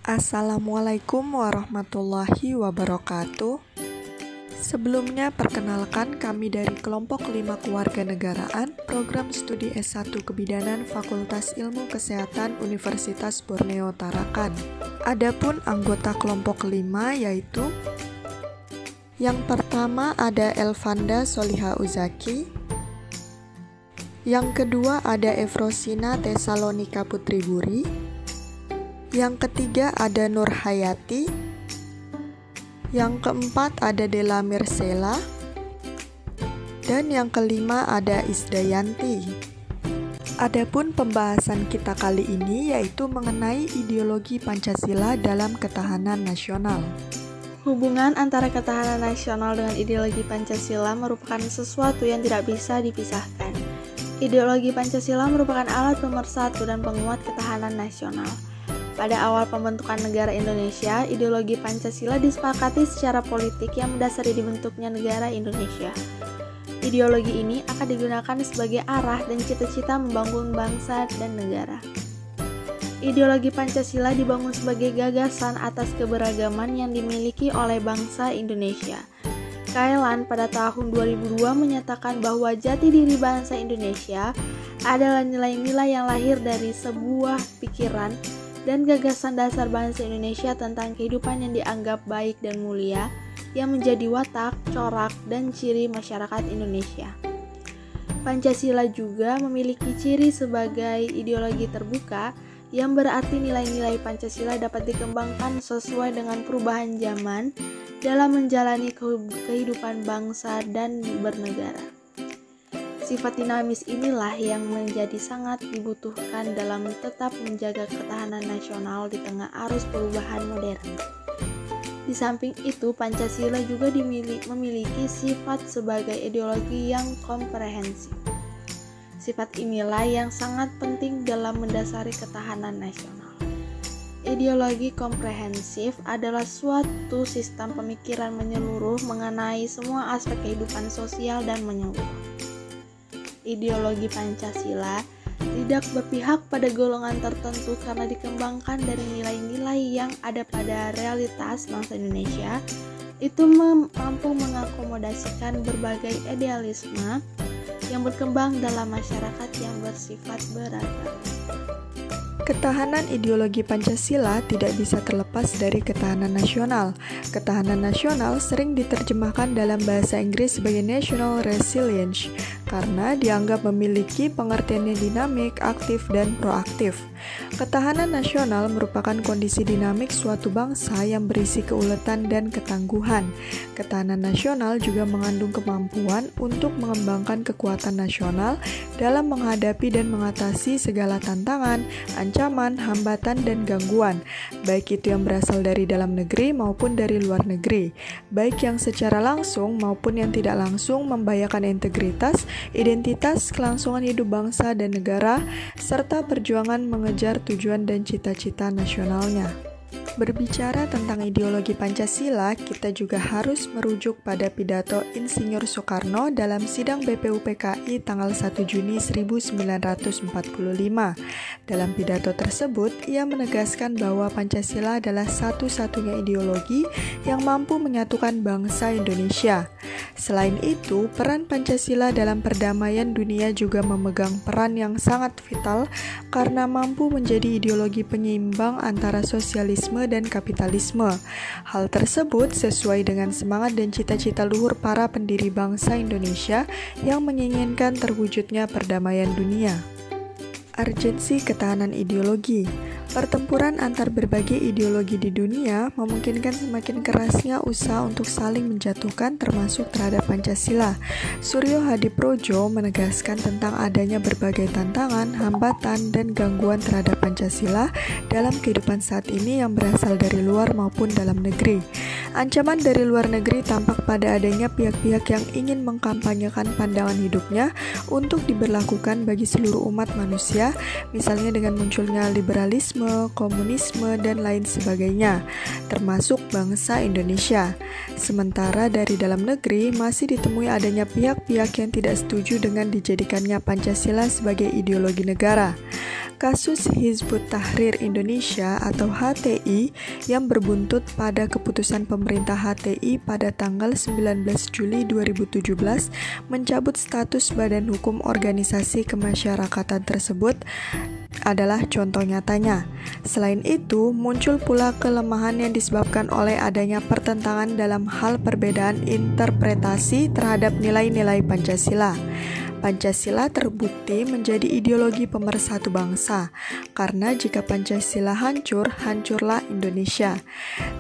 Assalamualaikum warahmatullahi wabarakatuh. Sebelumnya perkenalkan kami dari kelompok 5 kewarganegaraan program studi S1 Kebidanan Fakultas Ilmu Kesehatan Universitas Borneo Tarakan. Adapun anggota kelompok 5 yaitu yang pertama ada Elvanda Soliha Uzaki, yang kedua ada Efrosina Tesalonika Putri Buri, yang ketiga ada Nur Hayati, yang keempat ada Dela Mirsela, dan yang kelima ada Isdayanti. Adapun pembahasan kita kali ini yaitu mengenai ideologi Pancasila dalam ketahanan nasional. Hubungan antara ketahanan nasional dengan ideologi Pancasila merupakan sesuatu yang tidak bisa dipisahkan. Ideologi Pancasila merupakan alat pemersatu dan penguat ketahanan nasional. Pada awal pembentukan negara Indonesia, ideologi Pancasila disepakati secara politik yang mendasari dibentuknya negara Indonesia. Ideologi ini akan digunakan sebagai arah dan cita-cita membangun bangsa dan negara. Ideologi Pancasila dibangun sebagai gagasan atas keberagaman yang dimiliki oleh bangsa Indonesia. Kailan pada tahun 2002 menyatakan bahwa jati diri bangsa Indonesia adalah nilai-nilai yang lahir dari sebuah pikiran dan gagasan dasar bangsa Indonesia tentang kehidupan yang dianggap baik dan mulia yang menjadi watak, corak, dan ciri masyarakat Indonesia. Pancasila juga memiliki ciri sebagai ideologi terbuka yang berarti nilai-nilai Pancasila dapat dikembangkan sesuai dengan perubahan zaman dalam menjalani kehidupan bangsa dan bernegara. Sifat dinamis inilah yang menjadi sangat dibutuhkan dalam tetap menjaga ketahanan nasional di tengah arus perubahan modern. Di samping itu, Pancasila juga memiliki sifat sebagai ideologi yang komprehensif. Sifat inilah yang sangat penting dalam mendasari ketahanan nasional. Ideologi komprehensif adalah suatu sistem pemikiran menyeluruh mengenai semua aspek kehidupan sosial dan menyeluruh. Ideologi Pancasila tidak berpihak pada golongan tertentu karena dikembangkan dari nilai-nilai yang ada pada realitas bangsa Indonesia. Itu mampu mengakomodasikan berbagai idealisme yang berkembang dalam masyarakat yang bersifat beragam. Ketahanan ideologi Pancasila tidak bisa terlepas dari ketahanan nasional. Ketahanan nasional sering diterjemahkan dalam bahasa Inggris sebagai national resilience karena dianggap memiliki pengertian yang dinamik, aktif, dan proaktif. Ketahanan nasional merupakan kondisi dinamik suatu bangsa yang berisi keuletan dan ketangguhan. Ketahanan nasional juga mengandung kemampuan untuk mengembangkan kekuatan nasional dalam menghadapi dan mengatasi segala tantangan, ancaman, hambatan, dan gangguan, baik itu yang berasal dari dalam negeri maupun dari luar negeri, baik yang secara langsung maupun yang tidak langsung membahayakan integritas, identitas, kelangsungan hidup bangsa dan negara, serta perjuangan mengejar tujuan dan cita-cita nasionalnya. Berbicara tentang ideologi Pancasila, kita juga harus merujuk pada pidato Insinyur Soekarno dalam sidang BPUPKI tanggal 1 Juni 1945. Dalam pidato tersebut, ia menegaskan bahwa Pancasila adalah satu-satunya ideologi yang mampu menyatukan bangsa Indonesia. Selain itu, peran Pancasila dalam perdamaian dunia juga memegang peran yang sangat vital karena mampu menjadi ideologi penyeimbang antara sosialisme dan kapitalisme. Hal tersebut sesuai dengan semangat dan cita-cita luhur para pendiri bangsa Indonesia yang menginginkan terwujudnya perdamaian dunia. Urgensi ketahanan ideologi. Pertempuran antar berbagai ideologi di dunia memungkinkan semakin kerasnya usaha untuk saling menjatuhkan termasuk terhadap Pancasila. Suryo Hadiprojo menegaskan tentang adanya berbagai tantangan, hambatan, dan gangguan terhadap Pancasila dalam kehidupan saat ini yang berasal dari luar maupun dalam negeri. Ancaman dari luar negeri tampak pada adanya pihak-pihak yang ingin mengkampanyekan pandangan hidupnya untuk diberlakukan bagi seluruh umat manusia, misalnya dengan munculnya liberalisme, komunisme, dan lain sebagainya, termasuk bangsa Indonesia. Sementara dari dalam negeri masih ditemui adanya pihak-pihak yang tidak setuju dengan dijadikannya Pancasila sebagai ideologi negara. Kasus Hizbut Tahrir Indonesia atau HTI yang berbuntut pada keputusan pemerintah HTI pada tanggal 19 Juli 2017 mencabut status badan hukum organisasi kemasyarakatan tersebut adalah contoh nyatanya. Selain itu, muncul pula kelemahan yang disebabkan oleh adanya pertentangan dalam hal perbedaan interpretasi terhadap nilai-nilai Pancasila. Pancasila terbukti menjadi ideologi pemersatu bangsa, karena jika Pancasila hancur, hancurlah Indonesia.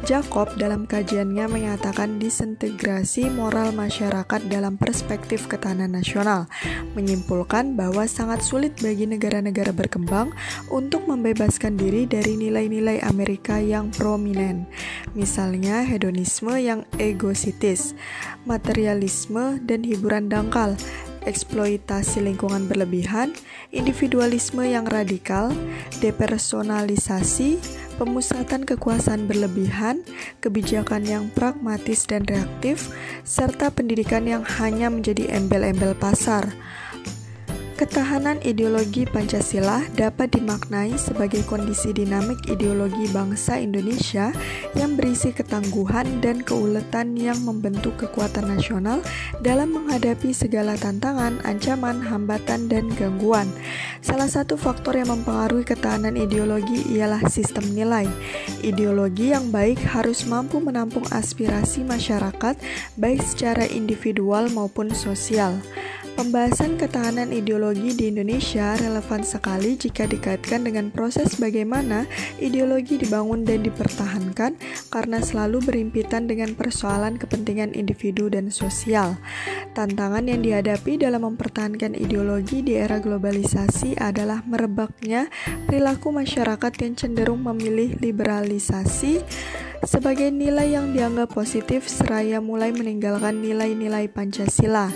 Jacob dalam kajiannya menyatakan disintegrasi moral masyarakat dalam perspektif ketahanan nasional, menyimpulkan bahwa sangat sulit bagi negara-negara berkembang untuk membebaskan diri dari nilai-nilai Amerika yang prominen, misalnya hedonisme yang egositis, materialisme dan hiburan dangkal, eksploitasi lingkungan berlebihan, individualisme yang radikal, depersonalisasi, pemusatan kekuasaan berlebihan, kebijakan yang pragmatis dan reaktif, serta pendidikan yang hanya menjadi embel-embel pasar. Ketahanan ideologi Pancasila dapat dimaknai sebagai kondisi dinamik ideologi bangsa Indonesia yang berisi ketangguhan dan keuletan yang membentuk kekuatan nasional dalam menghadapi segala tantangan, ancaman, hambatan, dan gangguan. Salah satu faktor yang mempengaruhi ketahanan ideologi ialah sistem nilai. Ideologi yang baik harus mampu menampung aspirasi masyarakat, baik secara individual maupun sosial. Pembahasan ketahanan ideologi di Indonesia relevan sekali jika dikaitkan dengan proses bagaimana ideologi dibangun dan dipertahankan, karena selalu berhimpitan dengan persoalan kepentingan individu dan sosial. Tantangan yang dihadapi dalam mempertahankan ideologi di era globalisasi adalah merebaknya perilaku masyarakat yang cenderung memilih liberalisasi sebagai nilai yang dianggap positif seraya mulai meninggalkan nilai-nilai Pancasila.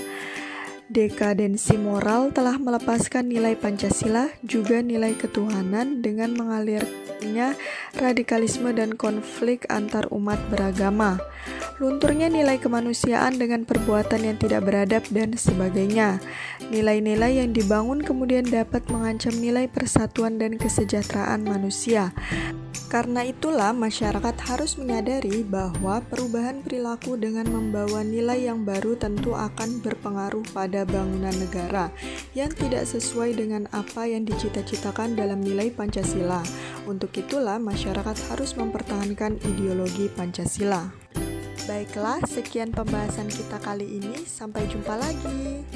Dekadensi moral telah melepaskan nilai Pancasila, juga nilai ketuhanan, dengan mengalirnya radikalisme dan konflik antar umat beragama. Lunturnya nilai kemanusiaan dengan perbuatan yang tidak beradab dan sebagainya. Nilai-nilai yang dibangun kemudian dapat mengancam nilai persatuan dan kesejahteraan manusia. Karena itulah masyarakat harus menyadari bahwa perubahan perilaku dengan membawa nilai yang baru tentu akan berpengaruh pada bangunan negara yang tidak sesuai dengan apa yang dicita-citakan dalam nilai Pancasila. Untuk itulah masyarakat harus mempertahankan ideologi Pancasila. Baiklah, sekian pembahasan kita kali ini. Sampai jumpa lagi.